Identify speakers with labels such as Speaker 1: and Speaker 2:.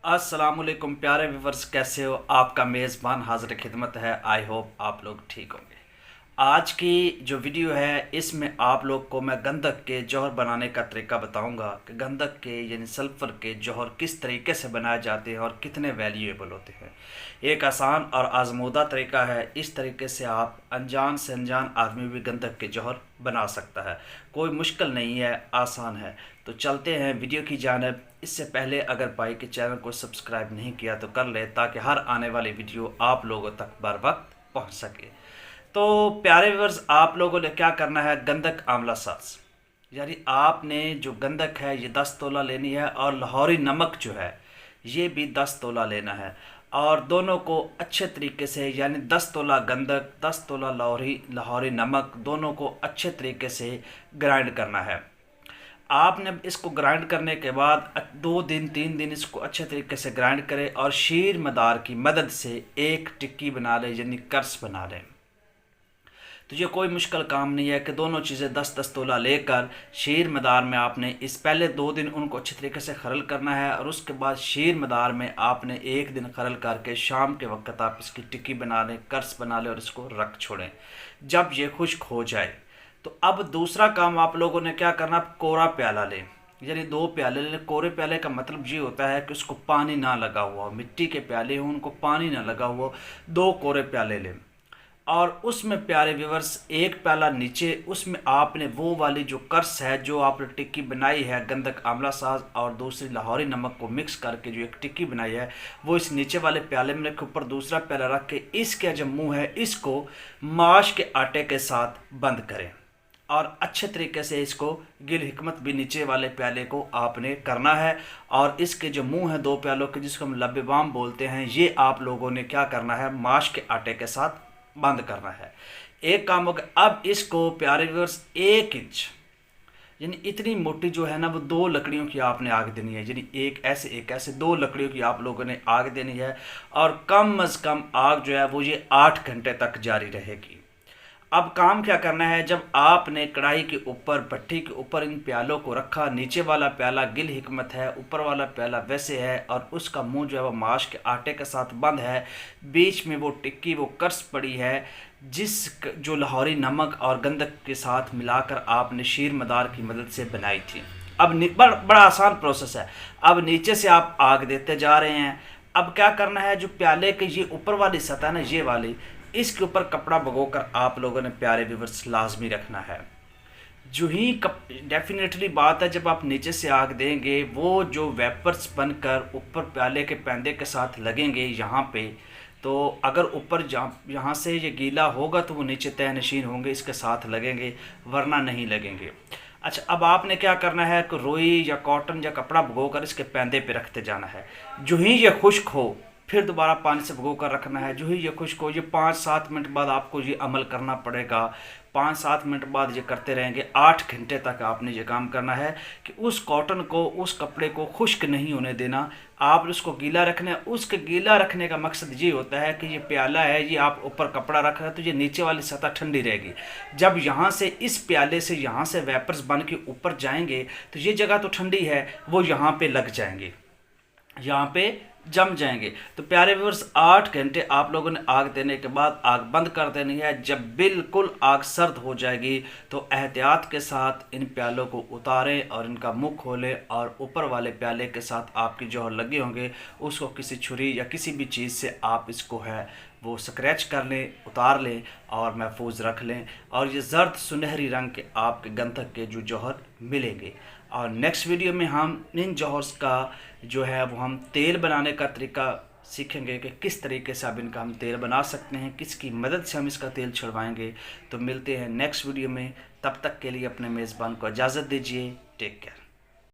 Speaker 1: अस्सलाम वालेकुम प्यारे व्यूवर्स, कैसे हो? आपका मेज़बान हाज़िर खिदमत है। आई होप आप लोग ठीक होंगे। आज की जो वीडियो है इसमें आप लोग को मैं गंधक के जौहर बनाने का तरीका बताऊंगा कि गंधक के यानी सल्फ़र के जौहर किस तरीके से बनाए जाते हैं और कितने वैल्यूएबल होते हैं। एक आसान और आजमूदा तरीका है। इस तरीके से आप अनजान से अनजान आदमी भी गंधक के जौहर बना सकता है। कोई मुश्किल नहीं है, आसान है। तो चलते हैं वीडियो की जानिब। इससे पहले अगर भाई के चैनल को सब्सक्राइब नहीं किया तो कर ले, ताकि हर आने वाली वीडियो आप लोगों तक बर वक्त पहुँच सके। तो प्यारे व्यूअर्स, आप लोगों ने क्या करना है, गंधक आंवला सास यानी आपने जो गंधक है ये 10 तोला लेनी है, और लाहौरी नमक जो है ये भी 10 तोला लेना है। और दोनों को अच्छे तरीके से यानी 10 तोला गंधक 10 तोला लाहौरी नमक दोनों को अच्छे तरीके से ग्राइंड करना है। आपने इसको ग्राइंड करने के बाद 2 दिन 3 दिन इसको अच्छे तरीके से ग्राइंड करें और शीर मदार की मदद से एक टिक्की बना लें यानी कर्स बना लें। तो ये कोई मुश्किल काम नहीं है कि दोनों चीज़ें 10-10 तोला लेकर शीर मदार में आपने इस पहले 2 दिन उनको अच्छे तरीके से खरल करना है, और उसके बाद शीर मदार में आपने 1 दिन खरल करके शाम के वक्त आप इसकी टिक्की बना लें, कर्स बना लें और इसको रख छोड़ें जब ये खुश्क हो जाए। तो अब दूसरा काम आप लोगों ने क्या करना, कोरा प्याला लें यानी 2 प्याले लें। कोरे प्याले का मतलब ये होता है कि उसको पानी ना लगा हुआ, मिट्टी के प्याले हों उनको पानी ना लगा हुआ। 2 कोरे प्याले लें और उसमें प्यारे व्यूवर्स 1 प्याला नीचे, उसमें आपने वो वाली जो कर्स है जो आपने टिक्की बनाई है गंधक आंवला साज और दूसरी लाहौरी नमक को मिक्स करके जो एक टिक्की बनाई है वो इस नीचे वाले प्याले में रख के ऊपर दूसरा प्याला रख के इसके जो मुंह है इसको माश के आटे के साथ बंद करें और अच्छे तरीके से इसको गिल हिकमत भी नीचे वाले प्याले को आपने करना है। और इसके जो मुंह है 2 प्यालों के जिसको हम लब्बेबाम बोलते हैं, ये आप लोगों ने क्या करना है, माश के आटे के साथ बंद करना है। एक काम हो गया। अब इसको प्यारे व्यूअर्स 1 इंच यानी इतनी मोटी जो है ना वो 2 लकड़ियों की आपने आग देनी है, यानी एक ऐसे 2 लकड़ियों की आप लोगों ने आग देनी है। और कम अज़ कम आग जो है वो ये 8 घंटे तक जारी रहेगी। अब काम क्या करना है, जब आपने कढ़ाई के ऊपर भट्टी के ऊपर इन प्यालों को रखा, नीचे वाला प्याला गिल हिकमत है, ऊपर वाला प्याला वैसे है और उसका मुंह जो है वो माश के आटे के साथ बंद है, बीच में वो टिक्की वो कर्स पड़ी है जो लाहौरी नमक और गंधक के साथ मिलाकर आपने शीर मदार की मदद से बनाई थी। अब बड़ा आसान प्रोसेस है। अब नीचे से आप आग देते जा रहे हैं। अब क्या करना है, जो प्याले के ये ऊपर वाली सतह ना ये वाली, इसके ऊपर कपड़ा भिगोकर आप लोगों ने प्यारे व्यूअर्स लाजमी रखना है। जो ही डेफिनेटली बात है, जब आप नीचे से आग देंगे वो जो वेपर्स बनकर ऊपर प्याले के पैंदे के साथ लगेंगे यहाँ पे, तो अगर ऊपर यहाँ से ये गीला होगा तो वो नीचे तय नशीन होंगे, इसके साथ लगेंगे, वरना नहीं लगेंगे। अच्छा, अब आपने क्या करना है कि रोई या कॉटन या कपड़ा भिगोकर इसके पैंदे पे रखते जाना है। जो ही ये खुश्क हो फिर दोबारा पानी से भिगो कर रखना है। जो ही ये खुश्क हो, ये 5-7 मिनट बाद आपको ये अमल करना पड़ेगा। 5-7 मिनट बाद ये करते रहेंगे। 8 घंटे तक आपने ये काम करना है कि उस कॉटन को उस कपड़े को खुश्क नहीं होने देना, आप उसको गीला रखना है। उसके गीला रखने का मकसद ये होता है कि ये प्याला है, ये आप ऊपर कपड़ा रख रहे हैं तो ये नीचे वाली सतह ठंडी रहेगी। जब यहाँ से इस प्याले से यहाँ से वेपर्स बन के ऊपर जाएंगे तो ये जगह तो ठंडी है, वो यहाँ पे लग जाएंगे, यहाँ पे जम जाएंगे। तो प्यारे व्यूअर्स 8 घंटे आप लोगों ने आग देने के बाद आग बंद कर देनी है। जब बिल्कुल आग सर्द हो जाएगी तो एहतियात के साथ इन प्यालों को उतारें और इनका मुंह खोलें, और ऊपर वाले प्याले के साथ आपके जौहर लगे होंगे उसको किसी छुरी या किसी भी चीज़ से आप इसको है वो स्क्रैच कर लें, उतार लें और महफूज रख लें। और ये ज़र्द सुनहरी रंग के आपके गंधक के जो जौहर मिलेंगे। और नेक्स्ट वीडियो में हम इन जौहर्स का जो है वो हम तेल बनाने का तरीका सीखेंगे कि किस तरीके से अब इनका हम तेल बना सकते हैं, किसकी मदद से हम इसका तेल छुड़वाएंगे। तो मिलते हैं नेक्स्ट वीडियो में, तब तक के लिए अपने मेज़बान को इजाज़त दीजिए। Take care.